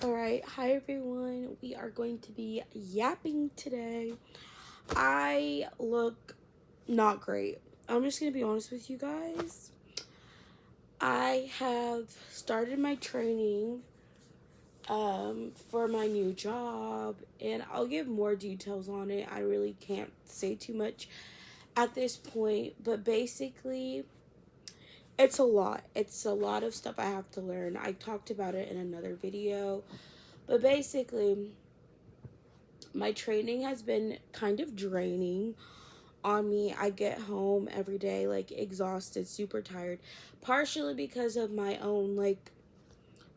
Alright, hi everyone. We are going to be yapping today. I look not great. I'm just going to be honest with you guys. I have started my training for my new job, and I'll give more details on it. I really can't say too much at this point, but basically, it's a lot. It's a lot of stuff I have to learn. I talked about it in another video, but basically, my training has been kind of draining on me. I get home every day like exhausted, super tired, partially because of my own like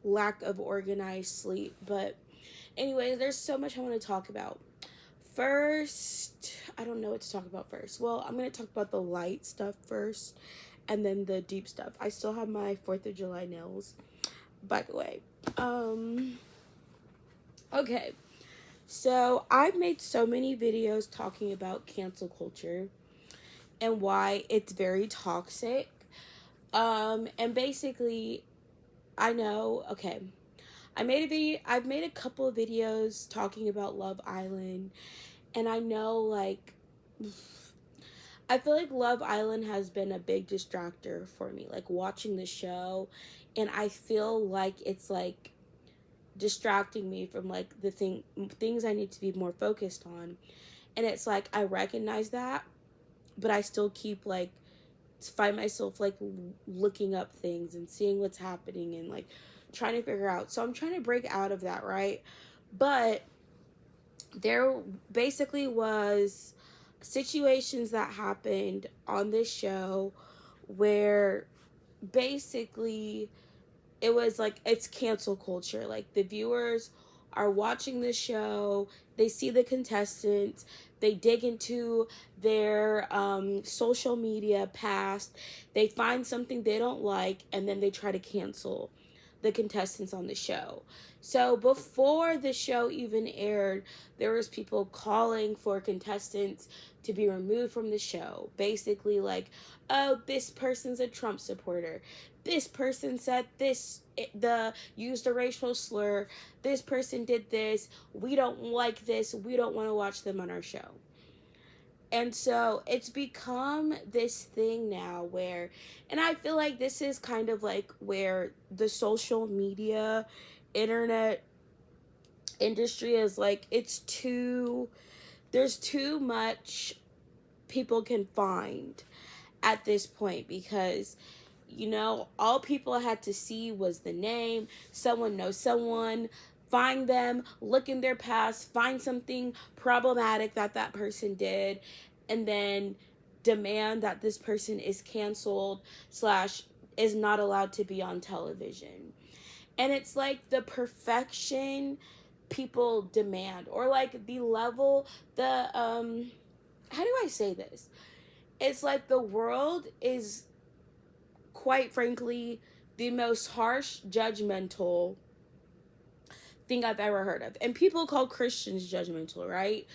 lack of organized sleep. But anyways, there's so much I want to talk about. First, I don't know what to talk about first. Well, I'm going to talk about the light stuff first and then the deep stuff. I still have my 4th of July nails, by the way. Okay. So, I've made so many videos talking about cancel culture and why it's very toxic. And basically, I know, okay, I've made a couple of videos talking about Love Island, and I know, like, I feel like Love Island has been a big distractor for me, like, watching the show, and I feel like it's, like, distracting me from, like, things I need to be more focused on. And it's like I recognize that, but I still keep like find myself like looking up things and seeing what's happening and like trying to figure out. So I'm trying to break out of that, right? But there basically was situations that happened on this show where basically it was like it's cancel culture. Like the viewers are watching the show, they see the contestants, they dig into their social media past, they find something they don't like, and then they try to cancel the contestants on the show. So before the show even aired, there was people calling for contestants to be removed from the show. Basically like, oh, this person's a Trump supporter. This person said used a racial slur. This person did this. We don't like this. We don't want to watch them on our show. And so it's become this thing now where, and I feel like this is kind of like where the social media, internet industry is like, there's too much people can find at this point because, you know, all people had to see was the name, someone knows someone, find them, look in their past, find something problematic that that person did, and then demand that this person is canceled slash is not allowed to be on television. And it's like the perfection people demand, or like the level, how do I say this? It's like the world is quite frankly the most harsh, judgmental thing I've ever heard of. And people call Christians judgmental, right?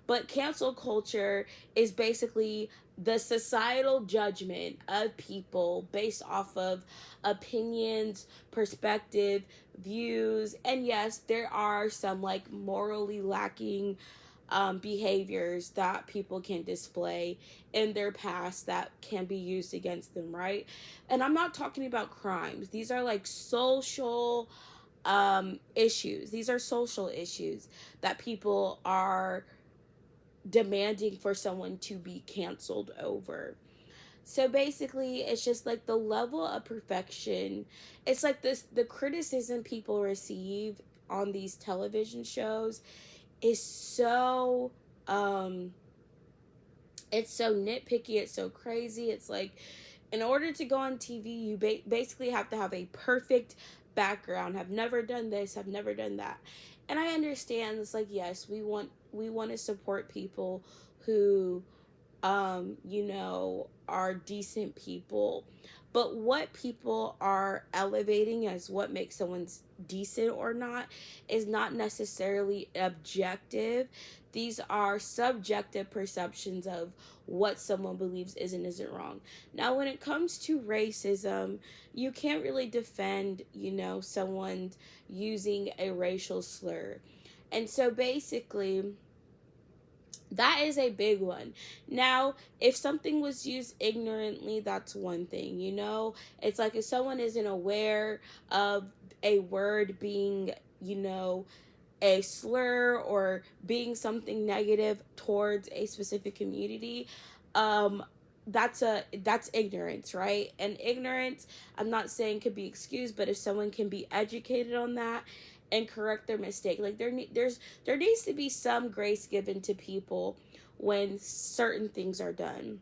But cancel culture is basically the societal judgment of people based off of opinions, perspective, views. And yes, there are some like morally lacking behaviors that people can display in their past that can be used against them, right? And I'm not talking about crimes. These are like social issues. These are social issues that people are demanding for someone to be canceled over. So basically, it's just like the level of perfection. It's like the criticism people receive on these television shows is so it's so nitpicky, it's so crazy. It's like in order to go on TV, you basically have to have a perfect background. Have never done this, have never done that. And I understand it's like yes, we want to support people who are decent people. But what people are elevating as what makes someone's decent or not is not necessarily objective. These are subjective perceptions of what someone believes is and isn't wrong. Now, when it comes to racism, you can't really defend, someone using a racial slur. And so basically, that is a big one. Now, if something was used ignorantly, that's one thing, It's like if someone isn't aware of a word being, a slur or being something negative towards a specific community, um, that's ignorance, right? And ignorance, I'm not saying could be excused, but if someone can be educated on that and correct their mistake, like there needs to be some grace given to people when certain things are done.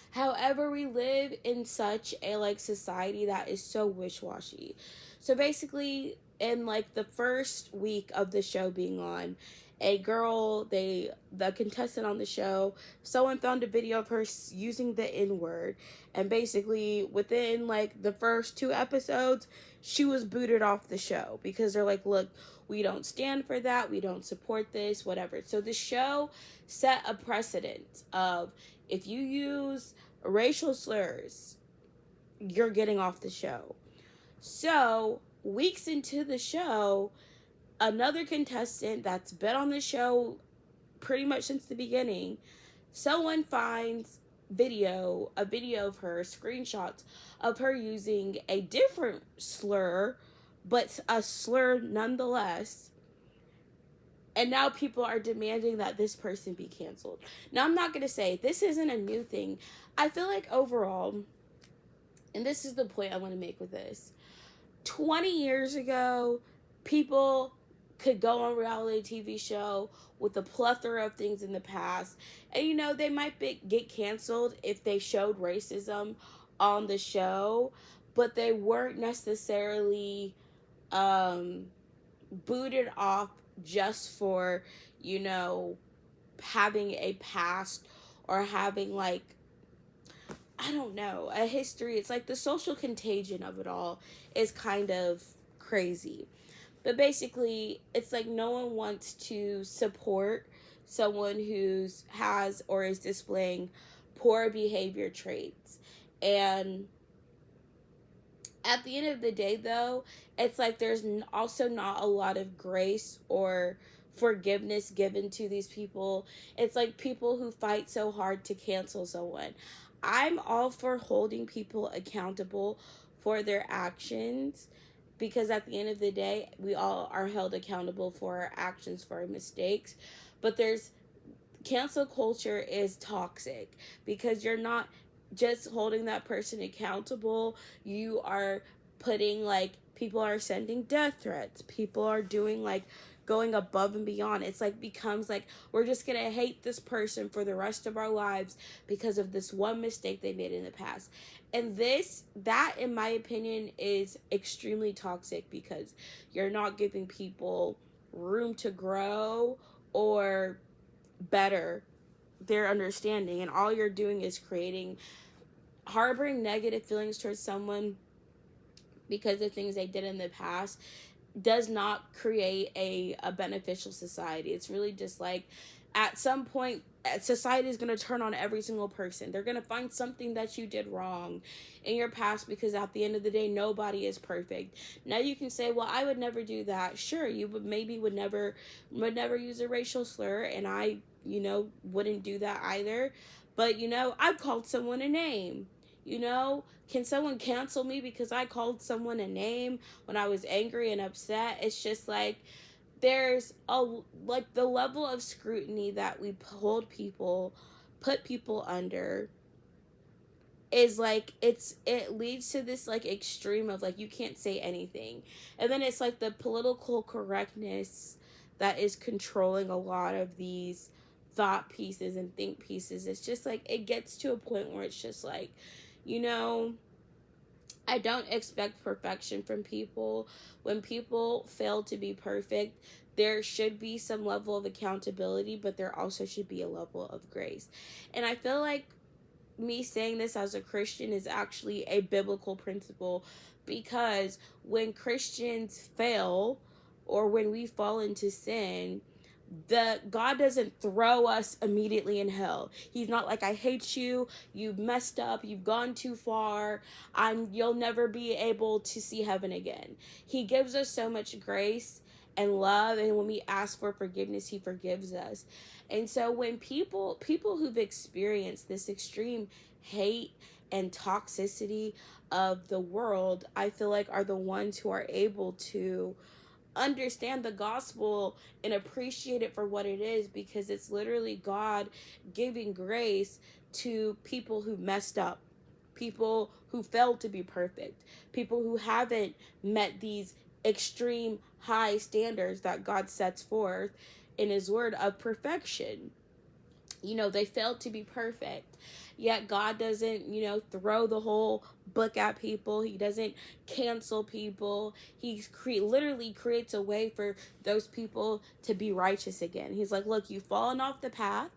However, we live in such a society that is so wish-washy. So basically, in the first week of the show being on, a girl, the contestant on the show, someone found a video of her using the N-word, and basically within the first 2 episodes, she was booted off the show because they're like, look, we don't stand for that, we don't support this, whatever. So the show set a precedent of, if you use racial slurs, you're getting off the show. So, weeks into the show, another contestant that's been on the show pretty much since the beginning, someone finds a video of her, screenshots of her using a different slur, but a slur nonetheless. And now people are demanding that this person be canceled. Now, I'm not going to say this isn't a new thing. I feel like overall, and this is the point I want to make with this, 20 years ago, people could go on reality TV show with a plethora of things in the past. And, they might get canceled if they showed racism on the show, but they weren't necessarily booted off just for, having a past or having I don't know, a history. It's like the social contagion of it all is kind of crazy. But basically, it's like no one wants to support someone who's has or is displaying poor behavior traits. And at the end of the day, though, it's like there's also not a lot of grace or forgiveness given to these people. It's like people who fight so hard to cancel someone. I'm all for holding people accountable for their actions, because at the end of the day, we all are held accountable for our actions, for our mistakes. But cancel culture is toxic because you're not just holding that person accountable, you are putting people are sending death threats, people are doing going above and beyond. It's becomes we're just gonna hate this person for the rest of our lives because of this one mistake they made in the past. And that in my opinion is extremely toxic, because you're not giving people room to grow or better their understanding, and all you're doing is harboring negative feelings towards someone because of things they did in the past does not create a beneficial society. It's really just at some point, society is going to turn on every single person. They're going to find something that you did wrong in your past, because at the end of the day, nobody is perfect. Now you can say, well, I would never do that. Sure, you would never use a racial slur, and I, wouldn't do that either. But, I've called someone a name. Can someone cancel me because I called someone a name when I was angry and upset? It's just there's the level of scrutiny that we put people under is it leads to this extreme of you can't say anything. And then it's the political correctness that is controlling a lot of these thought pieces and think pieces. It's just it gets to a point where it's just I don't expect perfection from people. When people fail to be perfect, there should be some level of accountability, but there also should be a level of grace. And I feel like me saying this as a Christian is actually a biblical principle, because when Christians fail or when we fall into sin, the God doesn't throw us immediately in hell. He's not like, I hate you, you've messed up, you've gone too far, you'll never be able to see heaven again. He gives us so much grace and love, and when we ask for forgiveness, he forgives us. And so when people who've experienced this extreme hate and toxicity of the world, I feel like are the ones who are able to understand the gospel and appreciate it for what it is, because it's literally God giving grace to people who messed up, people who failed to be perfect, people who haven't met these extreme high standards that God sets forth in his word of perfection. They failed to be perfect. Yet God doesn't, throw the whole book at people. He doesn't cancel people. He literally creates a way for those people to be righteous again. He's like, look, you've fallen off the path.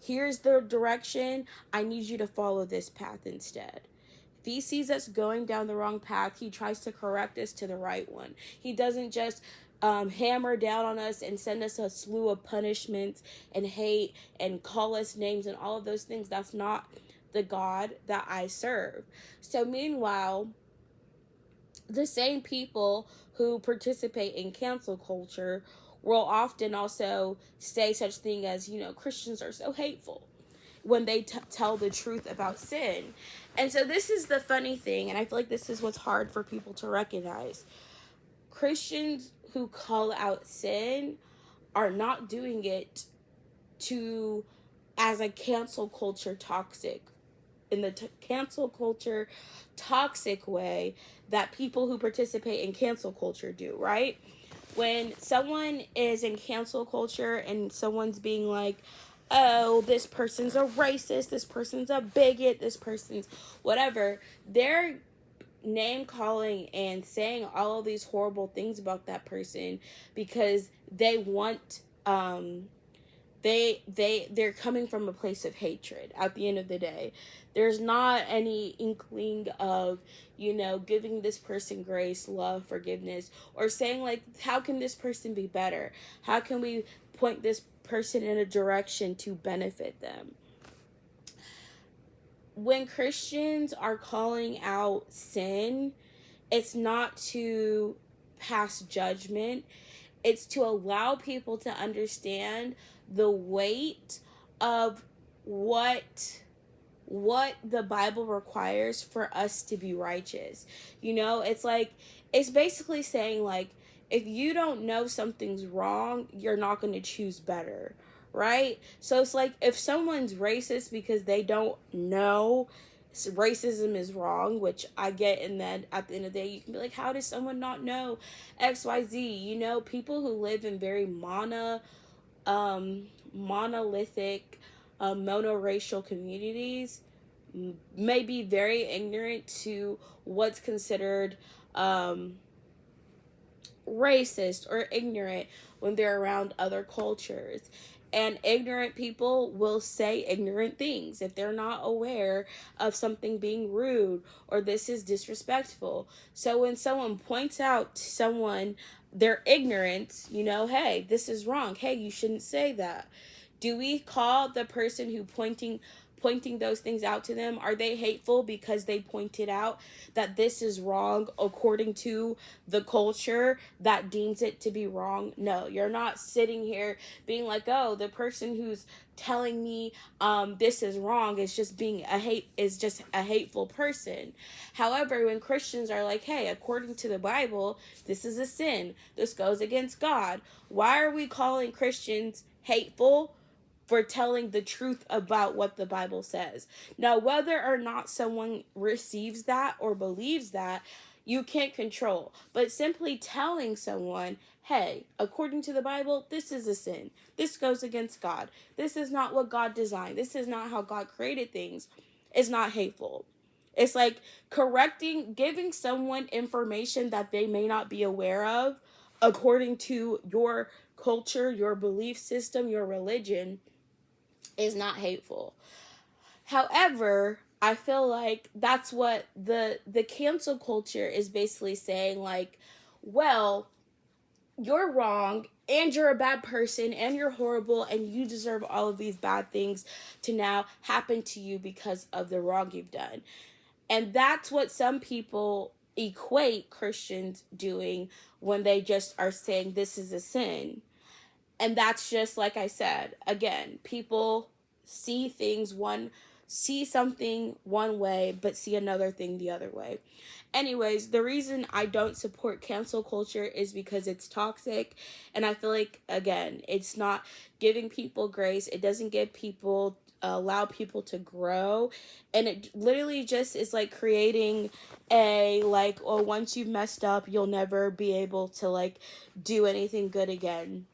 Here's the direction. I need you to follow this path instead. If he sees us going down the wrong path, he tries to correct us to the right one. He doesn't just hammer down on us and send us a slew of punishments and hate and call us names and all of those things. That's not the God that I serve. So meanwhile, the same people who participate in cancel culture will often also say such thing as, Christians are so hateful when they tell the truth about sin. And so this is the funny thing, and I feel like this is what's hard for people to recognize. Christians who call out sin are not doing it to as a cancel culture toxic, in the cancel culture toxic way that people who participate in cancel culture do, right? When someone is in cancel culture and someone's being like, oh, this person's a racist, this person's a bigot, this person's whatever, they're name calling and saying all of these horrible things about that person because they want they're coming from a place of hatred. At the end of the day, there's not any inkling of giving this person grace, love, forgiveness, or saying like, how can this person be better, how can we point this person in a direction to benefit them. When Christians are calling out sin, it's not to pass judgment, it's to allow people to understand the weight of what the Bible requires for us to be righteous. It's like, it's basically saying like, if you don't know something's wrong, you're not going to choose better, right? So it's like, if someone's racist because they don't know racism is wrong, which I get, and then at the end of the day you can be like, how does someone not know XYZ? People who live in very monolithic monoracial communities may be very ignorant to what's considered racist or ignorant when they're around other cultures. And ignorant people will say ignorant things if they're not aware of something being rude or this is disrespectful. So when someone points out to someone their ignorance, hey, this is wrong. Hey, you shouldn't say that. Do we call the person who pointing those things out to them, are they hateful because they pointed out that this is wrong according to the culture that deems it to be wrong? No, you're not sitting here being like, oh, the person who's telling me this is wrong is just a hateful person. However, when Christians are like, hey, according to the Bible, this is a sin, this goes against God, why are we calling Christians hateful for telling the truth about what the Bible says? Now, whether or not someone receives that or believes that, you can't control. But simply telling someone, hey, according to the Bible, this is a sin. This goes against God. This is not what God designed. This is not how God created things. Is not hateful. It's like giving someone information that they may not be aware of according to your culture, your belief system, your religion is not hateful. However, I feel like that's what the cancel culture is basically saying, like, well, you're wrong and you're a bad person and you're horrible and you deserve all of these bad things to now happen to you because of the wrong you've done. And that's what some people equate Christians doing when they just are saying this is a sin. And that's just like I said, again, people see something one way but see another thing the other way. Anyways, the reason I don't support cancel culture is because it's toxic, and I feel like, again, it's not giving people grace. It doesn't give people allow people to grow, and it literally just is like creating a, like, oh, once you've messed up you'll never be able to like do anything good again.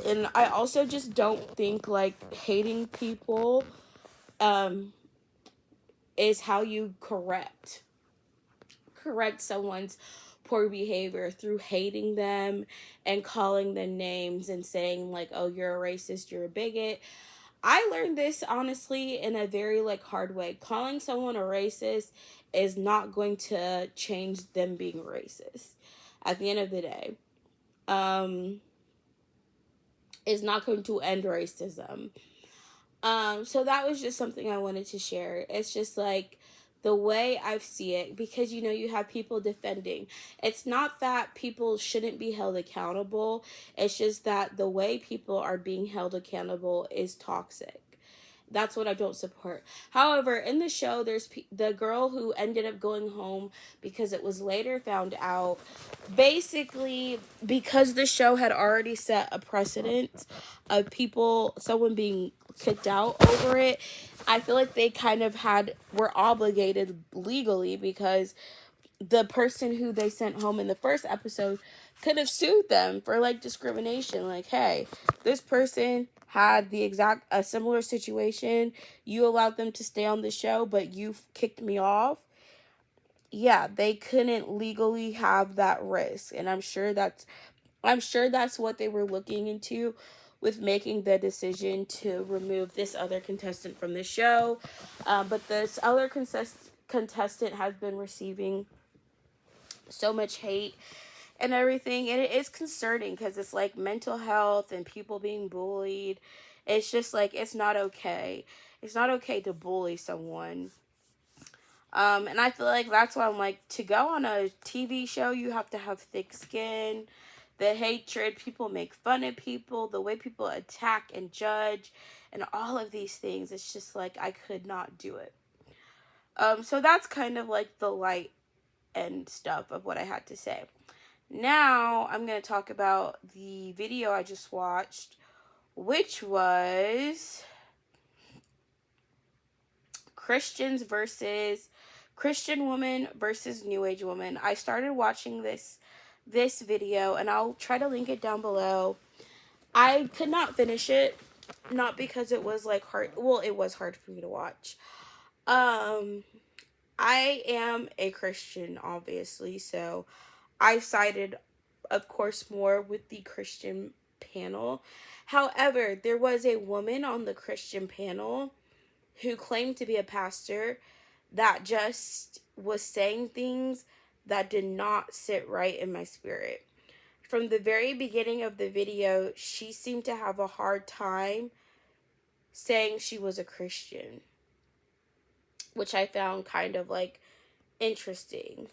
And I also just don't think like hating people um is how you correct someone's poor behavior, through hating them and calling them names and saying like, oh, you're a racist, you're a bigot. I learned this honestly in a very like hard way. Calling someone a racist is not going to change them being racist at the end of the day. um is not going to end racism. So that was just something I wanted to share. It's just like the way I see it, because you know, you have people defending. It's not that people shouldn't be held accountable. It's just that the way people are being held accountable is toxic. That's what I don't support. However, in the show, there's the girl who ended up going home because it was later found out. Basically, because the show had already set a precedent of someone being kicked out over it, I feel like they kind of were obligated legally, because the person who they sent home in the first episode could have sued them for like discrimination. Like, hey, this person had a similar situation. You allowed them to stay on the show, but you kicked me off. Yeah, they couldn't legally have that risk, and I'm sure that's what they were looking into with making the decision to remove this other contestant from the show. But this other contestant has been receiving so much hate and everything, and it is concerning because it's like mental health and people being bullied. It's just like, it's not okay. It's not okay to bully someone. And I feel like that's why I'm like, to go on a TV show, you have to have thick skin. The hatred, people make fun of people, the way people attack and judge, and all of these things, it's just like, I could not do it. So that's kind of like the light and stuff of what I had to say. Now I'm going to talk about the video I just watched, which was Christian woman versus New Age woman. I started watching this video, and I'll try to link it down below. I could not finish it, not because it was like hard. Well, it was hard for me to watch. I am a Christian, obviously, so I sided, of course, more with the Christian panel. However, there was a woman on the Christian panel who claimed to be a pastor that just was saying things that did not sit right in my spirit. From the very beginning of the video, she seemed to have a hard time saying she was a Christian, which I found kind of like interesting.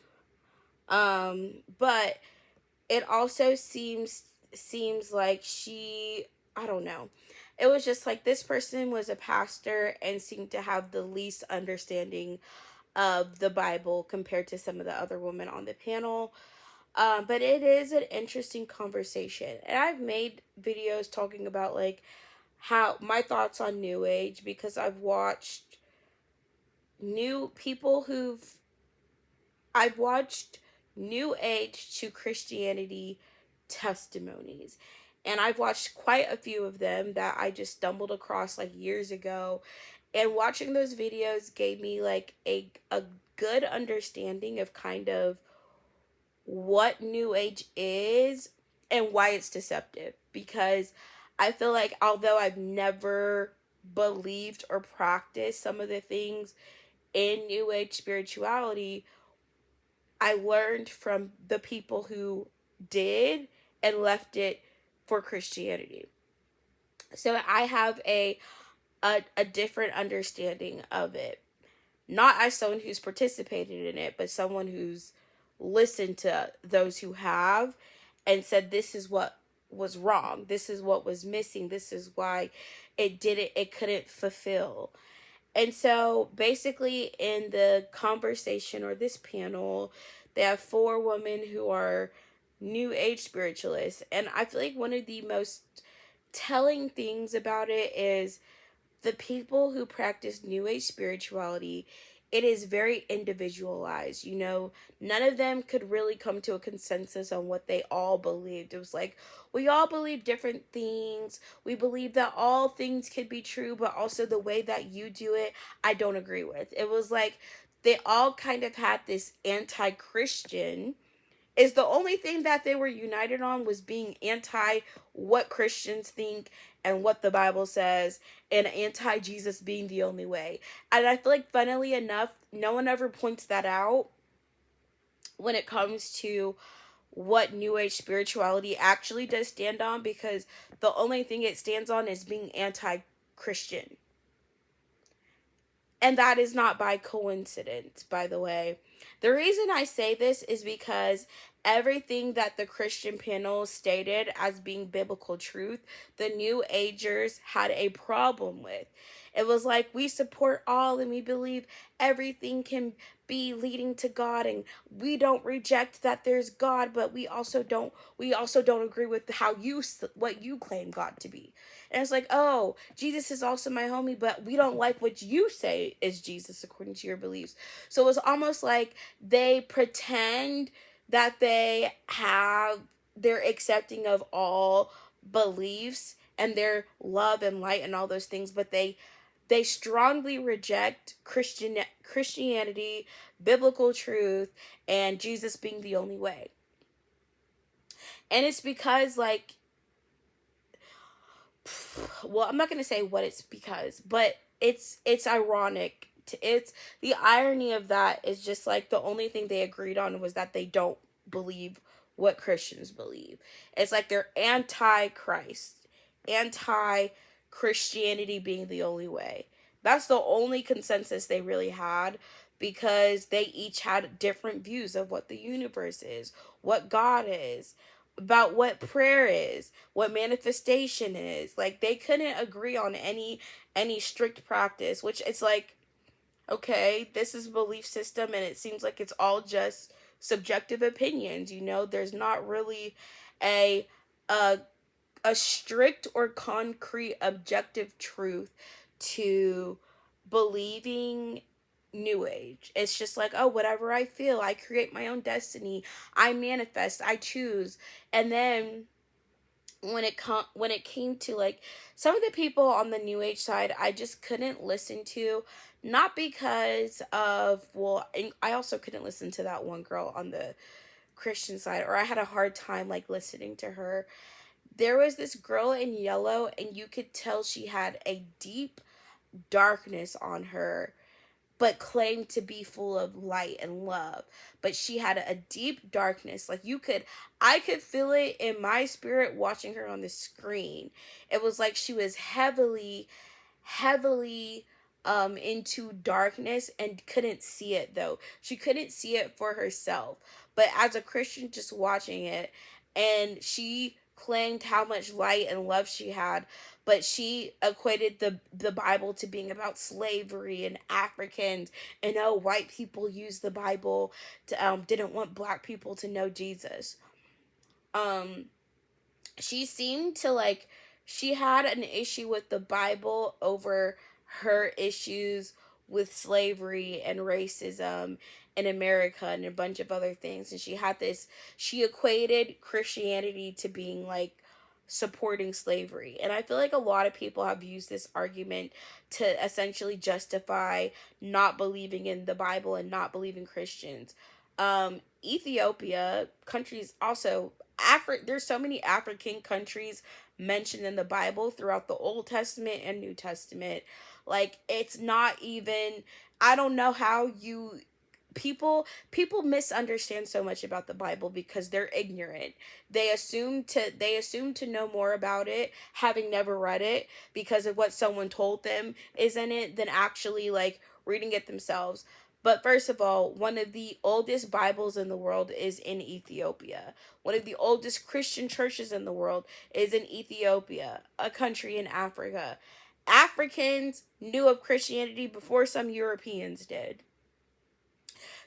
But it also seems like I don't know. It was just like this person was a pastor and seemed to have the least understanding of the Bible compared to some of the other women on the panel. But it is an interesting conversation. And I've made videos talking about like how my thoughts on New Age, because I've watched New Age to Christianity testimonies. And I've watched quite a few of them that I just stumbled across like years ago. And watching those videos gave me like a good understanding of kind of what New Age is and why it's deceptive. Because I feel like although I've never believed or practiced some of the things in New Age spirituality, I learned from the people who did and left it for Christianity. So I have a different understanding of it. Not as someone who's participated in it, but someone who's listened to those who have and said this is what was wrong. This is what was missing. This is why it couldn't fulfill. And so basically in the conversation or this panel, they have four women who are new age spiritualists. And I feel like one of the most telling things about it is the people who practice new age spirituality, it is very individualized. You know, none of them could really come to a consensus on what they all believed. It was like we all believe different things. We believe that all things could be true, but also the way that you do it I don't agree with. It was like they all kind of had this anti-Christian, is the only thing that they were united on was being anti what Christians think and what the Bible says, and anti Jesus being the only way. And I feel like, funnily enough, no one ever points that out when it comes to what New Age spirituality actually does stand on, because the only thing it stands on is being anti Christian. And that is not by coincidence, by the way. The reason I say this is because everything that the Christian panel stated as being biblical truth, the New Agers had a problem with. It was like, we support all and we believe everything can be leading to God, and we don't reject that there's God, but we also don't agree with how what you claim God to be. And it's like, oh, Jesus is also my homie, but we don't like what you say is Jesus according to your beliefs. So it was almost like they pretend that they're accepting of all beliefs and their love and light and all those things, but they strongly reject Christianity, biblical truth, and Jesus being the only way. And it's because, like, well, I'm not going to say what it's because, but it's ironic. It's the irony of that is just like the only thing they agreed on was that they don't believe what Christians believe. It's like they're anti-Christ, anti-Christianity being the only way. That's the only consensus they really had, because they each had different views of what the universe is, what God is, about what prayer is, what manifestation is. Like, they couldn't agree on any strict practice, which it's like, okay, this is a belief system and it seems like it's all just subjective opinions, you know? There's not really a a a strict or concrete objective truth to believing New Age. It's just like, oh, whatever I feel, I create my own destiny, I manifest, I choose. And then when it came to like some of the people on the New Age side, I just couldn't listen to, not because of, well, I also couldn't listen to that one girl on the Christian side, or I had a hard time like listening to her. There was this girl in yellow, and you could tell she had a deep darkness on her, but claimed to be full of light and love. But she had a deep darkness. Like, I could feel it in my spirit watching her on the screen. It was like she was heavily into darkness and couldn't see it though. She couldn't see it for herself. But as a Christian just watching it, and she claimed how much light and love she had, but she equated the Bible to being about slavery and Africans, and oh, white people use the Bible to didn't want black people to know Jesus. Um she seemed to like, she had an issue with the Bible over her issues with slavery and racism in America and a bunch of other things. And she equated Christianity to being like supporting slavery. And I feel like a lot of people have used this argument to essentially justify not believing in the Bible and not believing Christians. Ethiopia, countries also, there's so many African countries mentioned in the Bible throughout the Old Testament and New Testament. Like, it's not even, I don't know how you people misunderstand so much about the Bible because they're ignorant. They assume to know more about it having never read it because of what someone told them is in it than actually like reading it themselves. But first of all, one of the oldest Bibles in the world is in Ethiopia. One of the oldest Christian churches in the world is in Ethiopia, a country in Africa. Africans knew of Christianity before some Europeans did.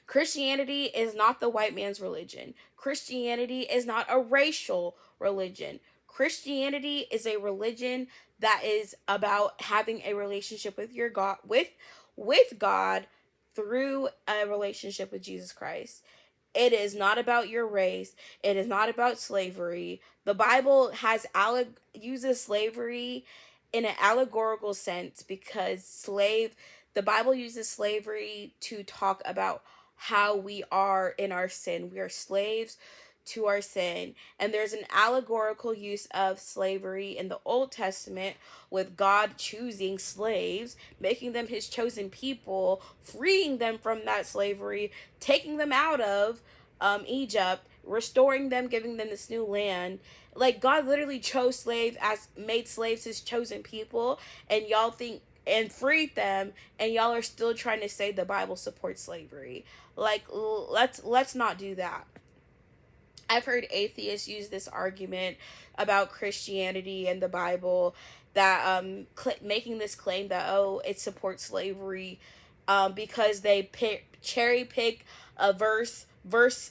Christianity is not the white man's religion. Christianity is not a racial religion. Christianity is a religion that is about having a relationship with your God with God through a relationship with Jesus Christ. It is not about your race. It is not about slavery. The Bible uses slavery in an allegorical sense because the Bible uses slavery to talk about how we are in our sin. We are slaves to our sin. And there's an allegorical use of slavery in the Old Testament with God choosing slaves, making them his chosen people, freeing them from that slavery, taking them out of Egypt, restoring them, giving them this new land. Like, God literally made slaves his chosen people, and y'all think and freed them, and y'all are still trying to say the Bible supports slavery. Like, let's not do that. I've heard atheists use this argument about Christianity and the Bible that making this claim that, oh, it supports slavery because they cherry pick a verse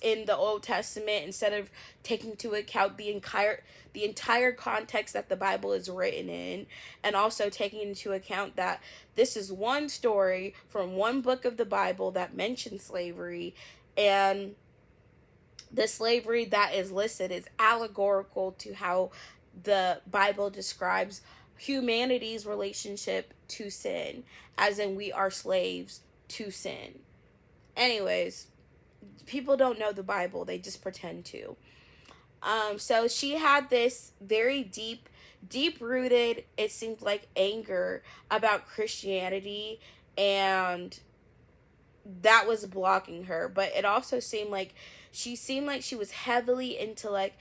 in the Old Testament instead of taking into account the entire context that the Bible is written in, and also taking into account that this is one story from one book of the Bible that mentions slavery, and the slavery that is listed is allegorical to how the Bible describes humanity's relationship to sin, as in we are slaves to sin. Anyways, people don't know the Bible, they just pretend to. So she had this very deep rooted, it seemed like, anger about Christianity, and that was blocking her. But it also seemed like she was heavily into like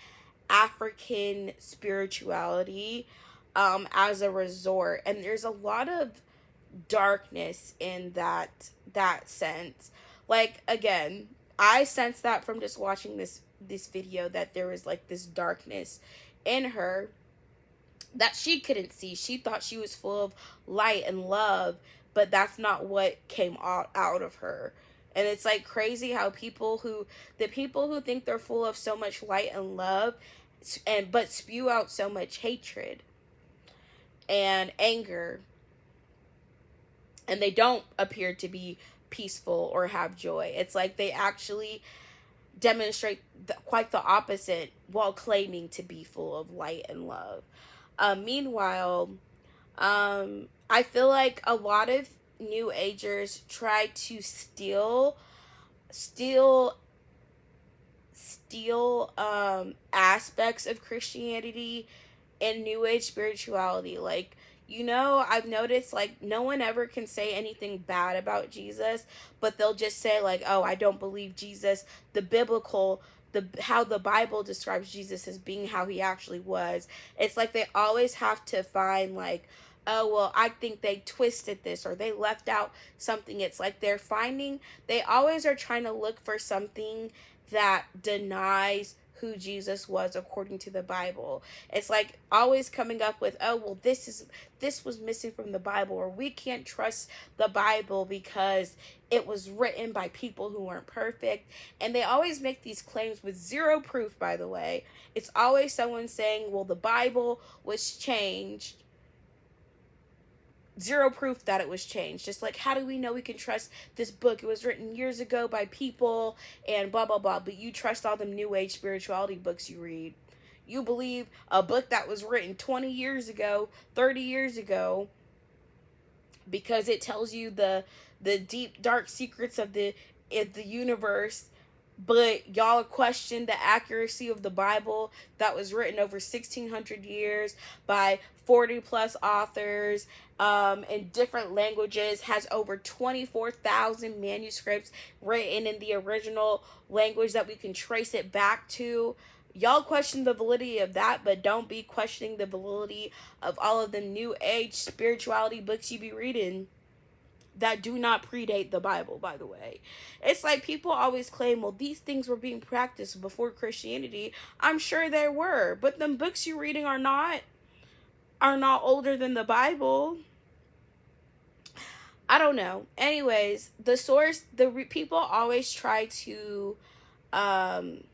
African spirituality as a resort, and there's a lot of darkness in that sense. Like, again, I sense that from just watching this video, that there was like this darkness in her that she couldn't see. She thought she was full of light and love, but that's not what came out of her. And it's like crazy how the people who think they're full of so much light and love but spew out so much hatred and anger, and they don't appear to be peaceful or have joy. It's like they actually demonstrate quite the opposite while claiming to be full of light and love. Meanwhile, I feel like a lot of New Agers try to steal aspects of Christianity and New Age spirituality. Like, I've noticed, like, no one ever can say anything bad about Jesus, but they'll just say, like, oh, I don't believe Jesus, how the Bible describes Jesus as being how he actually was. It's like they always have to find, like, oh, well, I think they twisted this or they left out something. It's like they always are trying to look for something that denies who Jesus was according to the Bible. It's like always coming up with, oh, well, this was missing from the Bible, or we can't trust the Bible because it was written by people who weren't perfect. And they always make these claims with zero proof, by the way. It's always someone saying, well, the Bible was changed. Zero proof that it was changed. Just like, how do we know we can trust this book? It was written years ago by people and blah blah blah, but you trust all them New Age spirituality books you read. You believe a book that was written 20 years ago, 30 years ago, because it tells you the deep dark secrets of the universe, but y'all question the accuracy of the Bible that was written over 1600 years by 40 plus authors, in different languages, has over 24,000 manuscripts written in the original language that we can trace it back to. Y'all question the validity of that, but don't be questioning the validity of all of the new age spirituality books you be reading that do not predate the Bible, by the way. It's like people always claim, well, these things were being practiced before Christianity. I'm sure there were, but the books you're reading are not older than the Bible. I don't know. Anyways, the source, people always try to, um,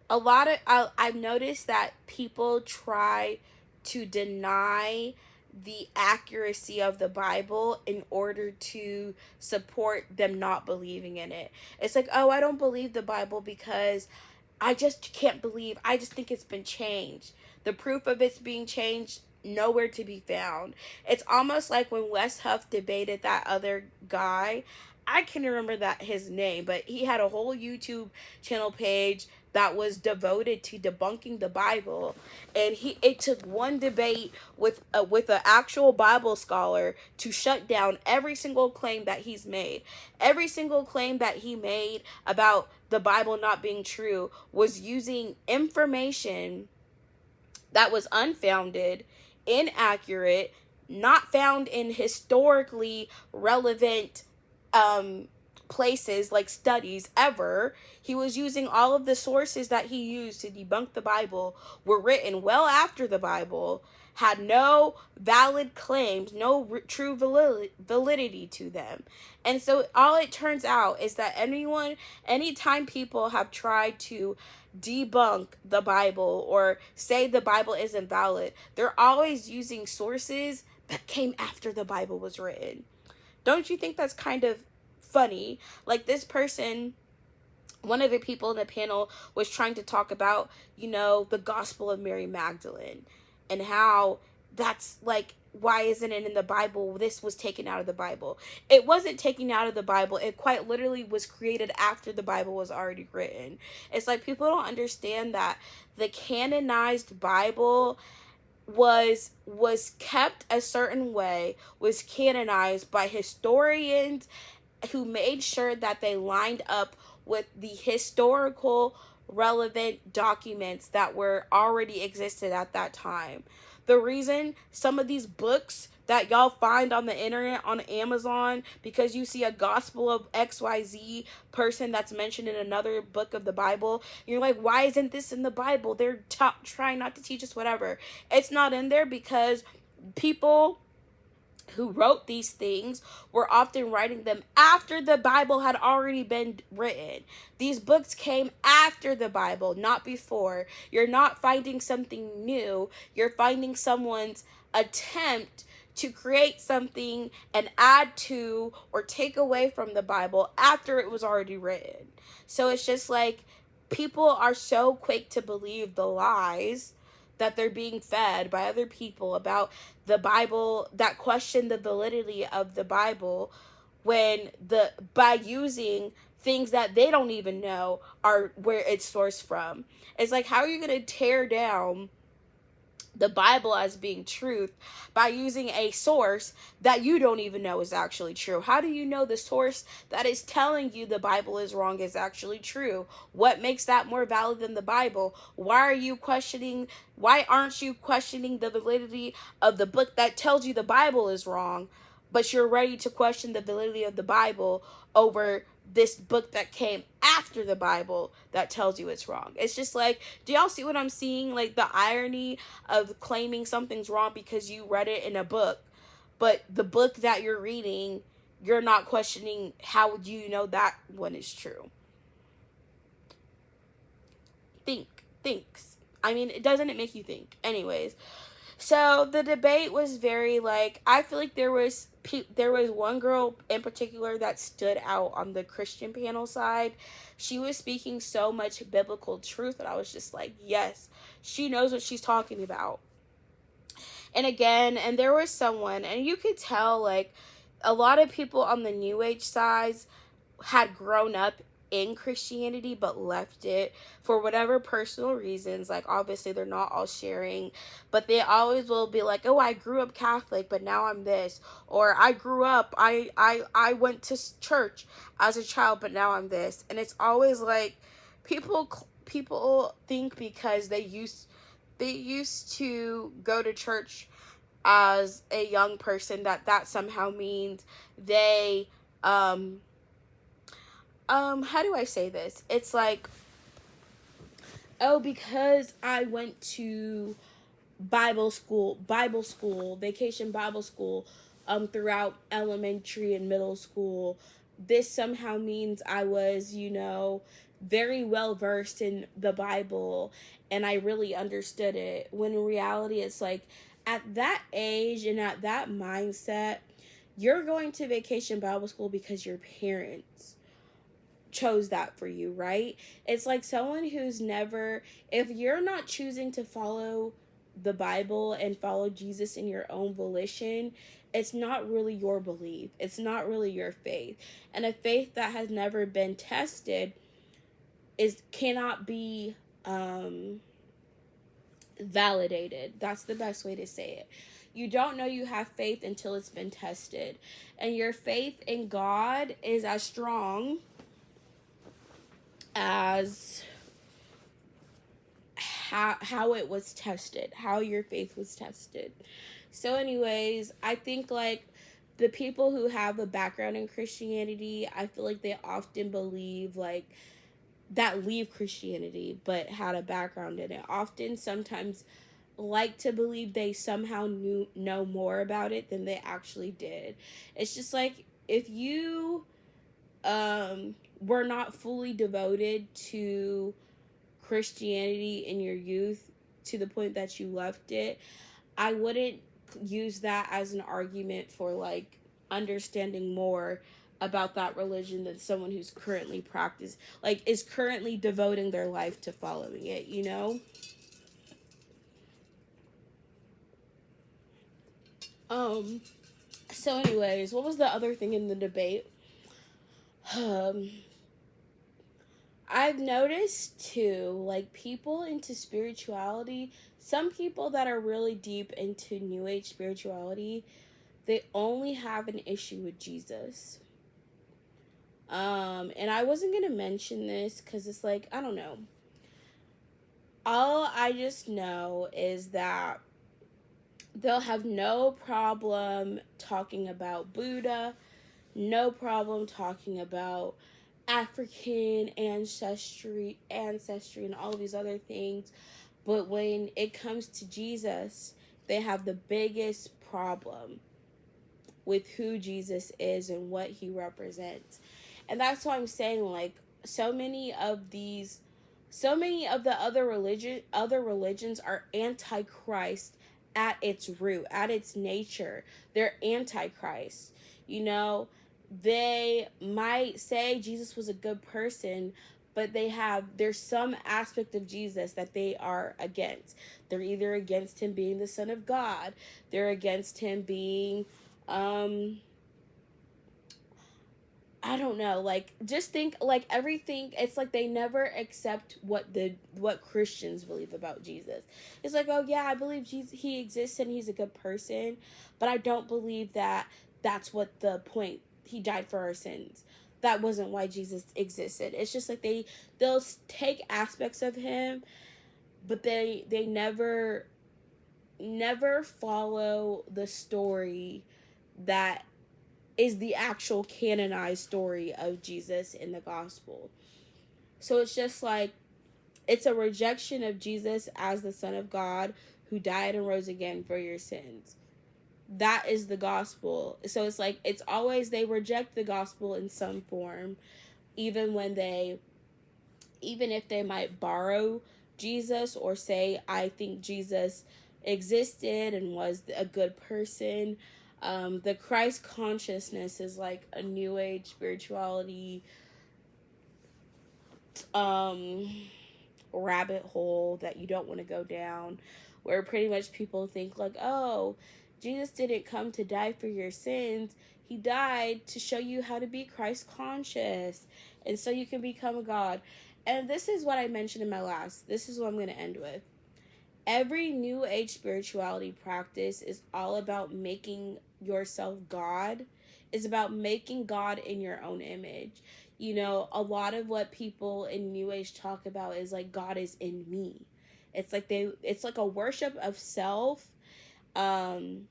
I've noticed that people try to deny the accuracy of the Bible in order to support them not believing in it. It's like, oh, I don't believe the Bible because I just can't believe, I just think it's been changed. The proof of it's being changed, nowhere to be found. It's almost like when Wes Huff debated that other guy. I can't remember that his name, but he had a whole YouTube channel page that was devoted to debunking the Bible, and it took one debate with an actual Bible scholar to shut down every single claim that he's made. Every single claim that he made about the Bible not being true was using information that was unfounded, inaccurate, not found in historically relevant places like studies ever. He was using all of the sources that he used to debunk the Bible were written well after the Bible, had no valid claims, no true validity to them. And so all it turns out is that anytime people have tried to debunk the Bible or say the Bible isn't valid, they're always using sources that came after the Bible was written. Don't you think that's kind of funny? Like, this person, one of the people in the panel was trying to talk about, the Gospel of Mary Magdalene and how that's like, why isn't it in the Bible? This was taken out of the Bible. It wasn't taken out of the Bible. It quite literally was created after the Bible was already written. It's like people don't understand that the canonized Bible was kept a certain way, was canonized by historians who made sure that they lined up with the historical relevant documents that were already existed at that time. The reason some of these books that y'all find on the internet, on Amazon, because you see a gospel of XYZ person that's mentioned in another book of the Bible, you're like, why isn't this in the Bible? They're trying not to teach us whatever. It's not in there because people who wrote these things were often writing them after the Bible had already been written. These books came after the Bible, not before. You're not finding something new. You're finding someone's attempt to create something and add to or take away from the Bible after it was already written. So it's just like people are so quick to believe the lies that they're being fed by other people about the Bible, that question the validity of the Bible, when by using things that they don't even know are where it's sourced from. It's like, how are you going to tear down the Bible as being truth by using a source that you don't even know is actually true? How do you know the source that is telling you the Bible is wrong is actually true? What makes that more valid than the Bible? Why aren't you questioning the validity of the book that tells you the Bible is wrong, but you're ready to question the validity of the Bible over this book that came after the Bible that tells you it's wrong? It's just like, do y'all see what I'm seeing? Like, the irony of claiming something's wrong because you read it in a book, but the book that you're reading, you're not questioning how do you know that one is true. Thinks. I mean, doesn't it make you think? Anyways, So the debate was very like, I feel like there was one girl in particular that stood out on the Christian panel side. She was speaking so much biblical truth that I was just like, yes, she knows what she's talking about. And again, and there was someone, and you could tell like a lot of people on the New Age sides had grown up in Christianity but left it for whatever personal reasons. Like, obviously they're not all sharing, but they always will be like, oh, I grew up Catholic but now I'm this, or I grew up, I went to church as a child but now I'm this. And it's always like people think because they used to go to church as a young person that somehow means they how do I say this? It's like, oh, because I went to vacation Bible school throughout elementary and middle school, this somehow means I was, very well versed in the Bible and I really understood it. When in reality it's like, at that age and at that mindset, you're going to vacation Bible school because your parents chose that for you, right? It's like someone who's never, if you're not choosing to follow the Bible and follow Jesus in your own volition, it's not really your belief. It's not really your faith. And a faith that has never been tested cannot be validated. That's the best way to say it. You don't know you have faith until it's been tested. And your faith in God is as strong as how it was tested, how your faith was tested. So anyways, I think like the people who have a background in Christianity, I feel like they often believe like that leave Christianity but had a background in it, often sometimes like to believe they somehow know more about it than they actually did. It's just like, if you were not fully devoted to Christianity in your youth to the point that you left it, I wouldn't use that as an argument for like understanding more about that religion than someone who's currently is currently devoting their life to following it, um so anyways, what was the other thing in the debate? um I've noticed too, like people into spirituality, some people that are really deep into New Age spirituality, they only have an issue with Jesus. And I wasn't gonna mention this because it's like, I don't know. All I just know is that they'll have no problem talking about Buddha, no problem talking about African ancestry and all of these other things. But when it comes to Jesus, they have the biggest problem with who Jesus is and what he represents. And that's why I'm saying like so many of the other religions are antichrist at its root, at its nature. They're antichrist. You know, they might say Jesus was a good person, but there's some aspect of Jesus that they are against. They're either against him being the Son of God, they're against him being I don't know, like just think like everything, it's like they never accept what Christians believe about Jesus. It's like, oh yeah, I believe Jesus, he exists and he's a good person, but I don't believe that that's what the point, he died for our sins. That wasn't why Jesus existed. It's just like they'll take aspects of him, but they never follow the story that is the actual canonized story of Jesus in the gospel. So it's just like, it's a rejection of Jesus as the Son of God who died and rose again for your sins. That is the gospel. So it's like, it's always, they reject the gospel in some form, even if they might borrow Jesus or say, I think Jesus existed and was a good person. The Christ consciousness is like a new age spirituality um, rabbit hole that you don't want to go down, where pretty much people think like, oh, Jesus didn't come to die for your sins. He died to show you how to be Christ conscious, and so you can become a God. And this is what I mentioned in my last. This is what I'm going to end with. Every new age spirituality practice is all about making yourself God. It's about making God in your own image. You know, a lot of what people in new age talk about is like God is in me. It's like a worship of self. Um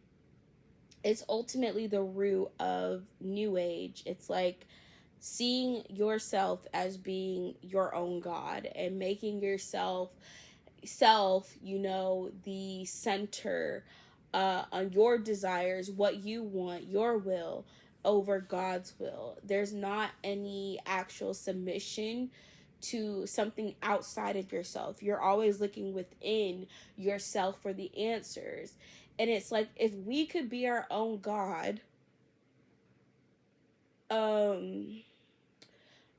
it's ultimately the root of new age. It's like seeing yourself as being your own God and making yourself you know, the center on your desires, what you want, your will over God's will. There's not any actual submission to something outside of yourself. You're always looking within yourself for the answers. And it's like if we could be our own God, um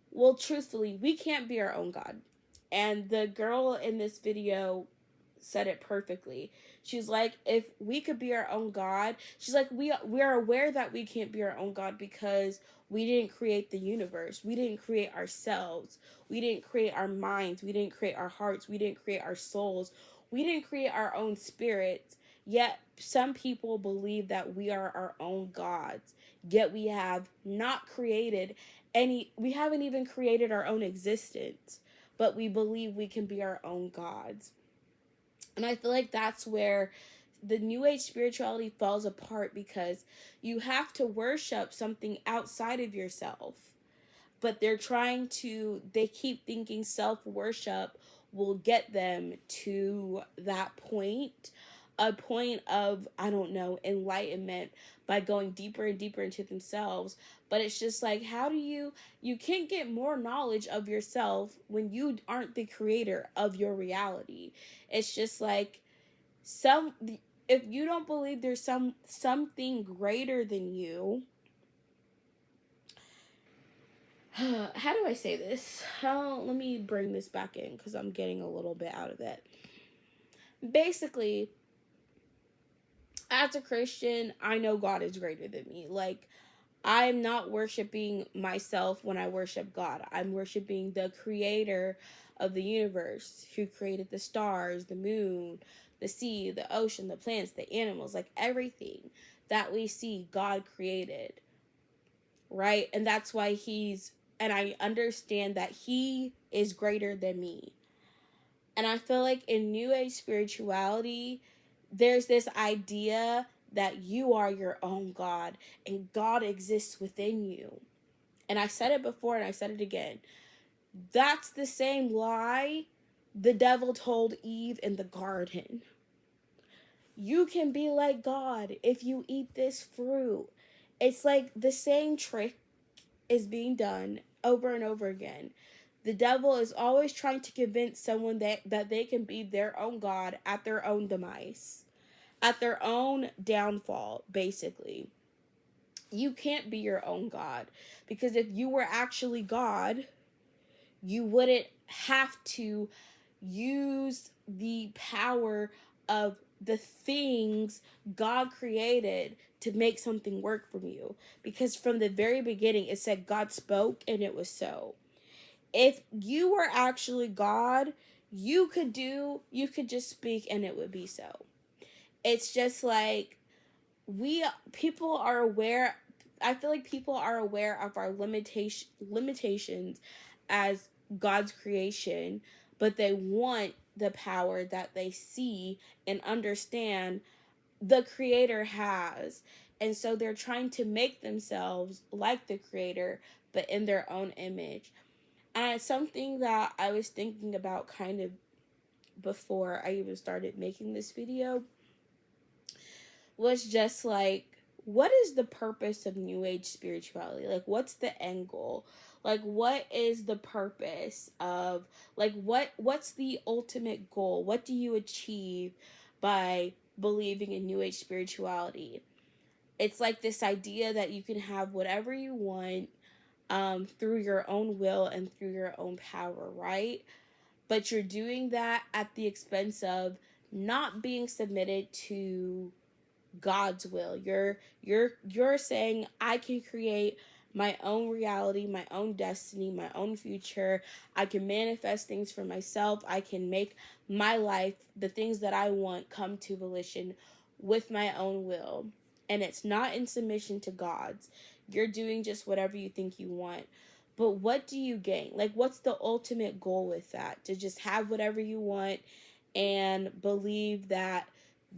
well, truthfully, we can't be our own God. And the girl in this video said it perfectly. She's like, if we could be our own God, she's like, we are aware that we can't be our own God because we didn't create the universe. We didn't create ourselves. We didn't create our minds. We didn't create our hearts. We didn't create our souls. We didn't create our own spirits. Yet some people believe that we are our own gods. Yet we have not created we haven't even created our own existence, but we believe we can be our own gods. And I feel like that's where the new age spirituality falls apart, because you have to worship something outside of yourself. But they keep thinking self worship will get them to that point, a point of, I don't know, enlightenment by going deeper and deeper into themselves. But it's just like, you can't get more knowledge of yourself when you aren't the creator of your reality. It's just like, if you don't believe there's something greater than you, how do I say this? Let me bring this back in because I'm getting a little bit out of it. Basically, as a Christian, I know God is greater than me. Like, I'm not worshiping myself when I worship God. I'm worshiping the creator of the universe, who created the stars, the moon, the sea, the ocean, the plants, the animals, like everything that we see, God created. Right? And that's why and I understand that he is greater than me. And I feel like in new age spirituality, there's this idea that you are your own God and God exists within you. And I said it before and I said it again. That's the same lie the devil told Eve in the garden. You can be like God if you eat this fruit. It's like the same trick is being done over and over again. The devil is always trying to convince someone that they can be their own God at their own demise, at their own downfall, basically. You can't be your own God, because if you were actually God, you wouldn't have to use the power of the things God created to make something work for you. Because from the very beginning, it said God spoke and it was so. If you were actually God, you could just speak and it would be so. It's just like people are aware. I feel like people are aware of our limitations as God's creation, but they want the power that they see and understand the creator has. And so they're trying to make themselves like the creator, but in their own image. And it's something that I was thinking about kind of before I even started making this video, was just like, what is the purpose of new age spirituality? Like, what's the end goal? Like, what is the purpose of, like, what's the ultimate goal? What do you achieve by believing in New Age spirituality. It's like this idea that you can have whatever you want through your own will and through your own power, right? But you're doing that at the expense of not being submitted to God's will. You're saying I can create my own reality, my own destiny, my own future. I can manifest things for myself. I can make my life, the things that I want, come to volition with my own will. And it's not in submission to God's. You're doing just whatever you think you want. But what do you gain? Like, what's the ultimate goal with that? To just have whatever you want and believe that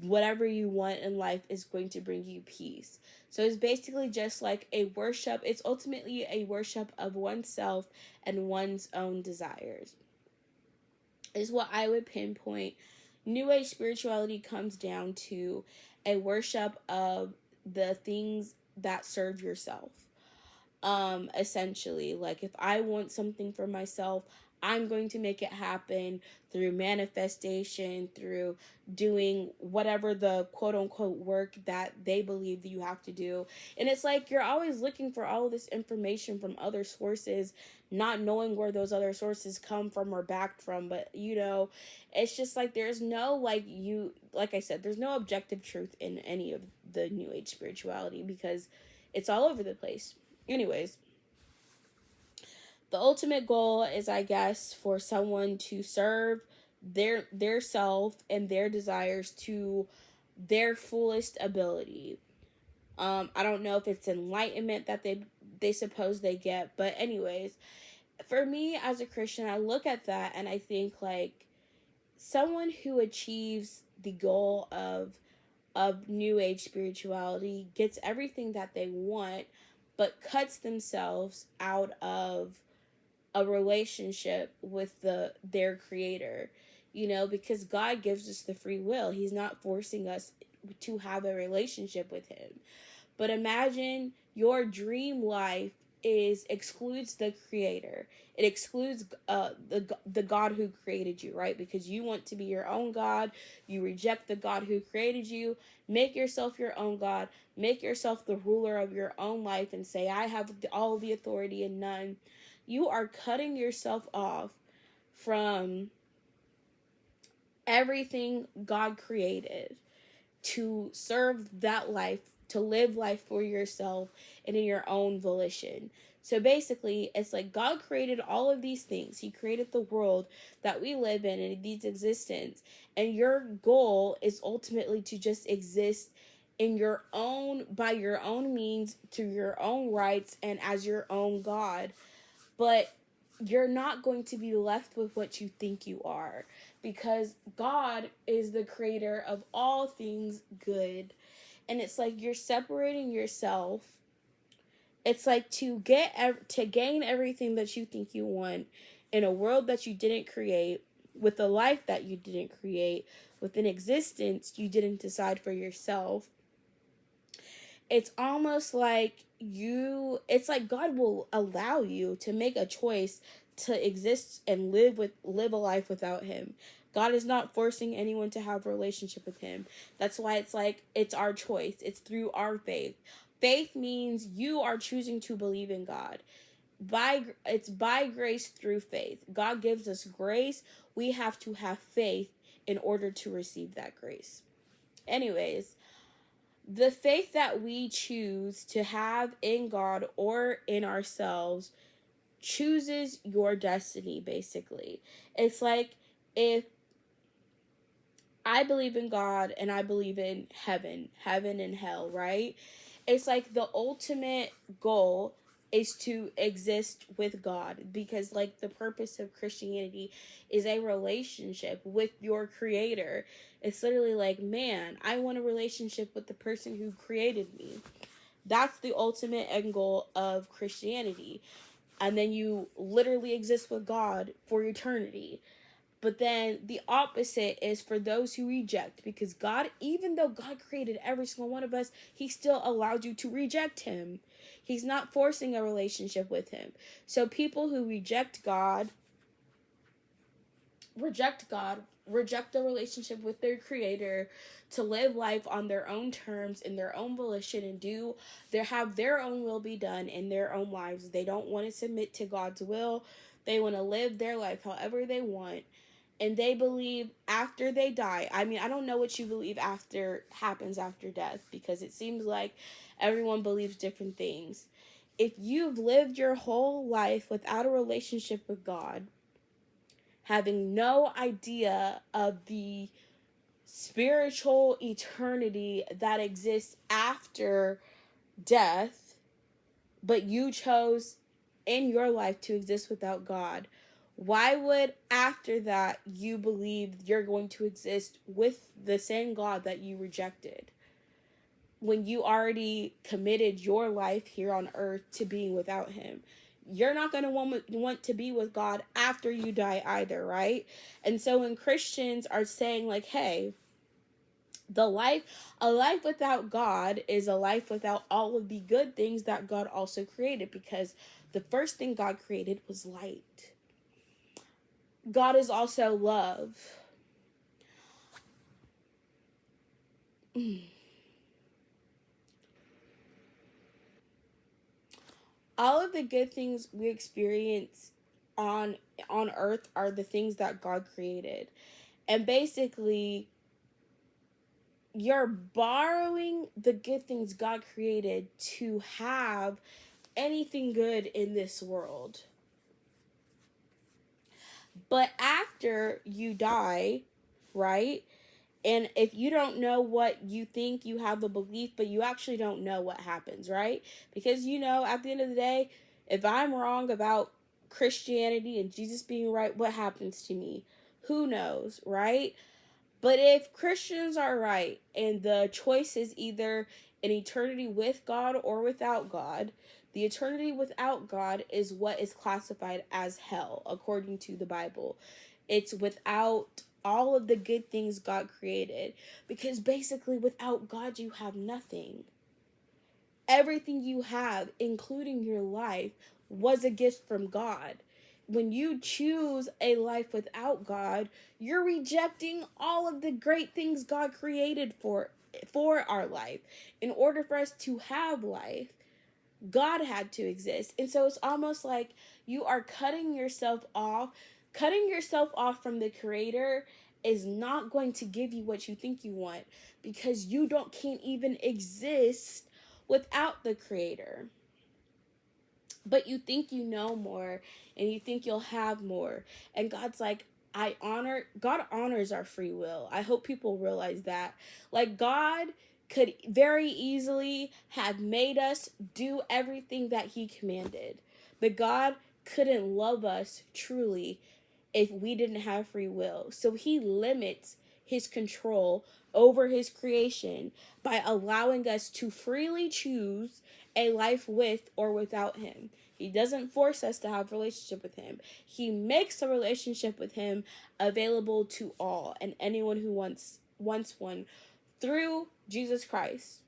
whatever you want in life is going to bring you peace. So it's basically just like a worship. It's ultimately a worship of oneself and one's own desires, is what I would pinpoint. New Age spirituality comes down to a worship of the things that serve yourself. Essentially, like, if I want something for myself, I'm going to make it happen through manifestation, through doing whatever the quote unquote work that they believe that you have to do. And it's like you're always looking for all of this information from other sources, not knowing where those other sources come from or backed from. But it's just like there's no, like I said, there's no objective truth in any of the New Age spirituality, because it's all over the place. Anyways, the ultimate goal is, I guess, for someone to serve their self and their desires to their fullest ability. I don't know if it's enlightenment that they suppose they get, but anyways, for me as a Christian, I look at that and I think, like, someone who achieves the goal of New Age spirituality gets everything that they want, but cuts themselves out of a relationship with their creator, because God gives us the free will. He's not forcing us to have a relationship with him. But imagine your dream life excludes the creator. It excludes the God who created you, right? Because you want to be your own God. You reject the God who created you. Make yourself your own God. Make yourself the ruler of your own life and say, I have all the authority and none. You are cutting yourself off from everything God created to serve that life, to live life for yourself and in your own volition. So basically, it's like God created all of these things. He created the world that we live in and these existence. And your goal is ultimately to just exist by your own means, to your own rights, and as your own God. But you're not going to be left with what you think you are, because God is the creator of all things good. And it's like you're separating yourself. It's like to gain everything that you think you want in a world that you didn't create, with a life that you didn't create, with an existence you didn't decide for yourself. It's almost like it's like God will allow you to make a choice to exist and live a life without him. God is not forcing anyone to have a relationship with him. That's why it's like it's our choice. It's through our faith. Faith means you are choosing to believe in God. It's by grace through faith. God gives us grace. We have to have faith in order to receive that grace. Anyways, the faith that we choose to have in God or in ourselves chooses your destiny, basically. It's like, if I believe in God and I believe in heaven and hell, right? It's like the ultimate goal is to exist with God, because, like, the purpose of Christianity is a relationship with your creator. It's literally like, man, I want a relationship with the person who created me. That's the ultimate end goal of Christianity. And then you literally exist with God for eternity. But then the opposite is for those who reject, because God, even though God created every single one of us, he still allowed you to reject him. He's not forcing a relationship with him. So people who reject God reject God, reject the relationship with their creator, to live life on their own terms, in their own volition, and have their own will be done in their own lives. They don't want to submit to God's will. They want to live their life however they want. And they believe after they die, I mean, I don't know what you believe after happens after death, because it seems like everyone believes different things. If you've lived your whole life without a relationship with God, having no idea of the spiritual eternity that exists after death, but you chose in your life to exist without God, why would after that you believe you're going to exist with the same God that you rejected, when you already committed your life here on earth to being without him? You're not going to want to be with God after you die either, right? And so when Christians are saying like, hey, a life without God is a life without all of the good things that God also created, because the first thing God created was light. God is also love. All of the good things we experience on earth are the things that God created. And basically, you're borrowing the good things God created to have anything good in this world. But after you die, right? And if you don't know what you think, you have a belief, but you actually don't know what happens, right? Because, at the end of the day, if I'm wrong about Christianity and Jesus being right, what happens to me? Who knows, right? But if Christians are right and the choice is either an eternity with God or without God, the eternity without God is what is classified as hell, according to the Bible. It's without all of the good things God created. Because basically, without God, you have nothing. Everything you have, including your life, was a gift from God. When you choose a life without God, you're rejecting all of the great things God created for our life. In order for us to have life, God had to exist. And so it's almost like you are cutting yourself off. Cutting yourself off from the creator is not going to give you what you think you want, because you can't even exist without the creator. But you think you know more, and you think you'll have more. And God's like, God honors our free will. I hope people realize that. Like, God could very easily have made us do everything that he commanded. But God couldn't love us truly if we didn't have free will. So he limits his control over his creation by allowing us to freely choose a life with or without him. He doesn't force us to have a relationship with him. He makes a relationship with him available to all and anyone who wants one through Jesus Christ.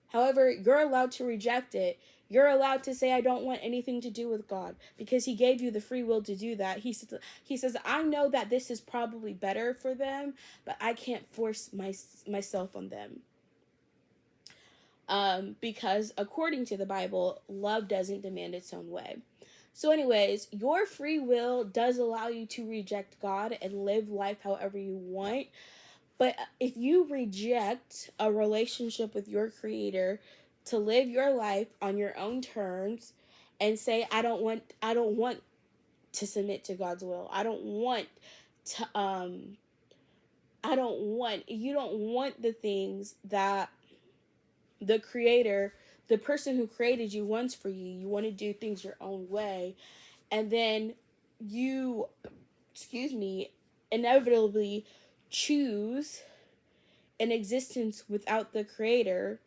However, you're allowed to reject it. You're allowed to say, I don't want anything to do with God, because he gave you the free will to do that. He says, I know that this is probably better for them, but I can't force myself on them. Because according to the Bible, love doesn't demand its own way. So anyways, your free will does allow you to reject God and live life however you want. But if you reject a relationship with your creator to live your life on your own terms and say, I don't want to submit to God's will. You don't want the things that the creator, the person who created you, wants for you. You want to do things your own way. And then you, inevitably choose an existence without the creator.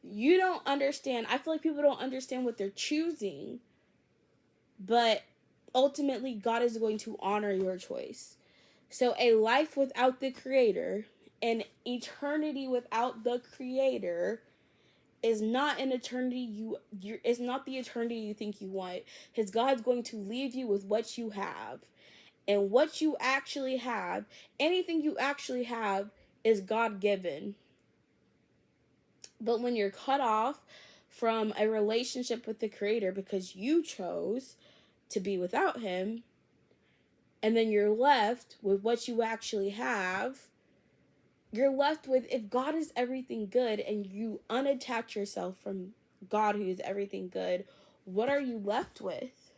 You don't understand. I feel like people don't understand what they're choosing. But ultimately, God is going to honor your choice. So a life without the creator, an eternity without the creator, is not an eternity it's not the eternity you think you want. Because God's going to leave you with what you have. And what you actually have, anything you actually have, is God given. But when you're cut off from a relationship with the Creator because you chose to be without Him, and then you're left with what you actually have, you're left with, if God is everything good and you unattach yourself from God who is everything good, what are you left with?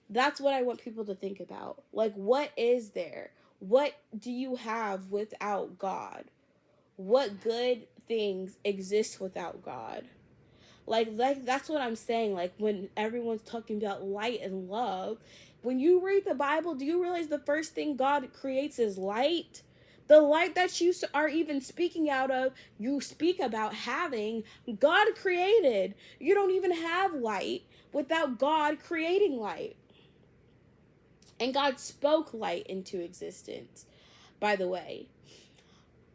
That's what I want people to think about. Like, what is there? What do you have without God? What good things exist without God? Like that's what I'm saying. Like, when everyone's talking about light and love, when you read the Bible, do you realize the first thing God creates is light? The light that you are even speaking out of, you speak about having, God created. You don't even have light without God creating light. And God spoke light into existence, by the way.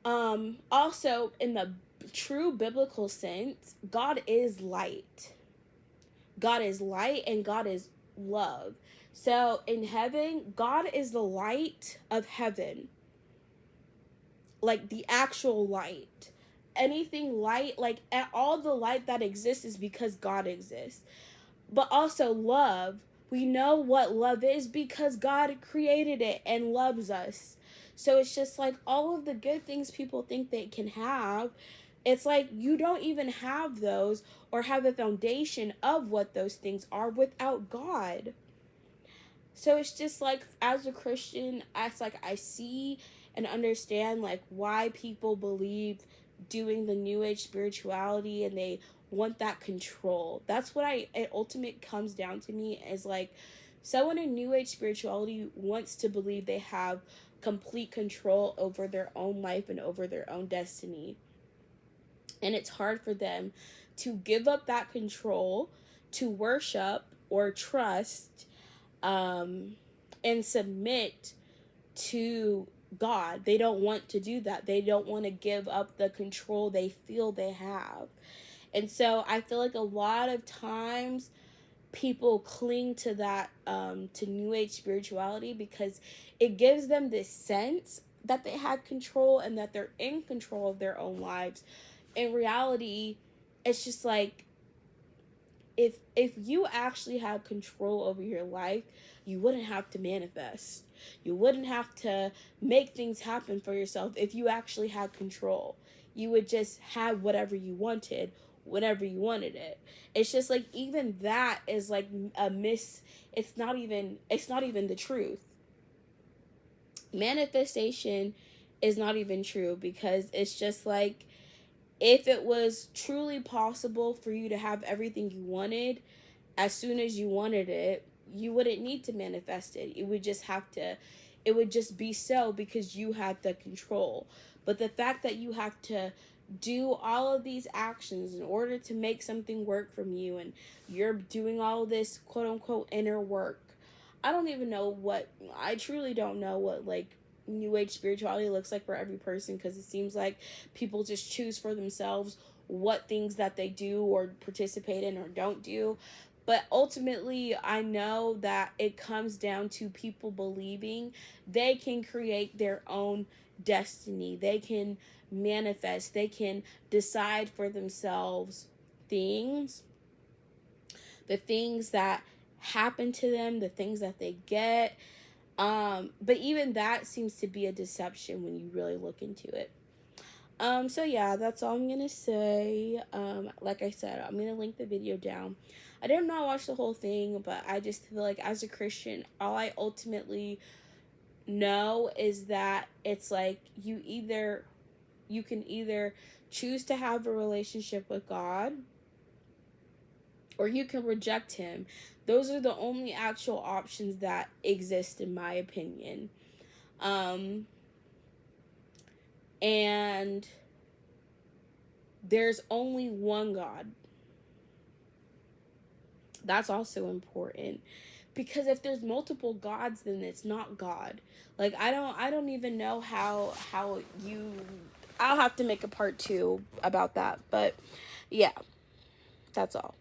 Also, in the true biblical sense, God is light. God is light and God is love. So in heaven, God is the light of heaven. Like the actual light. Anything light, like all the light that exists is because God exists. But also love. We know what love is because God created it and loves us. So it's just like all of the good things people think they can have, it's like you don't even have those or have the foundation of what those things are without God. So it's just like, as a Christian, it's like I see and understand like why people believe doing the new age spirituality and they want that control. That's what it ultimate comes down to me, is like someone in new age spirituality wants to believe they have complete control over their own life and over their own destiny. And it's hard for them to give up that control, to worship or trust, and submit to God. They don't want to do that. They don't want to give up the control they feel they have. And so I feel like a lot of times people cling to that, to new age spirituality, because it gives them this sense that they have control and that they're in control of their own lives. In reality, it's just like, if you actually had control over your life, you wouldn't have to manifest. You wouldn't have to make things happen for yourself. If you actually had control, you would just have whatever you wanted whenever you wanted it. It's just like, even that is like it's not even the truth. Manifestation is not even true, because it's just like, if it was truly possible for you to have everything you wanted as soon as you wanted it, you wouldn't need to manifest it. It would just be so, because you had the control. But the fact that you have to do all of these actions in order to make something work from you, and you're doing all this quote unquote inner work, I truly don't know what like new age spirituality looks like for every person, because it seems like people just choose for themselves what things that they do or participate in or don't do. But ultimately, I know that it comes down to people believing they can create their own destiny. They can manifest. They can decide for themselves the things that happen to them, the things that they get. But even that seems to be a deception when you really look into it. So yeah, that's all I'm gonna say. Like I said, I'm gonna link the video down. I did not watch the whole thing, but I just feel like, as a Christian, all I ultimately know is that it's like, you can either choose to have a relationship with God, or you can reject him. Those are the only actual options that exist, in my opinion. And there's only one God. That's also important, because if there's multiple gods, then it's not God. Like, I don't even know how I'll have to make a part 2 about that. But yeah, that's all.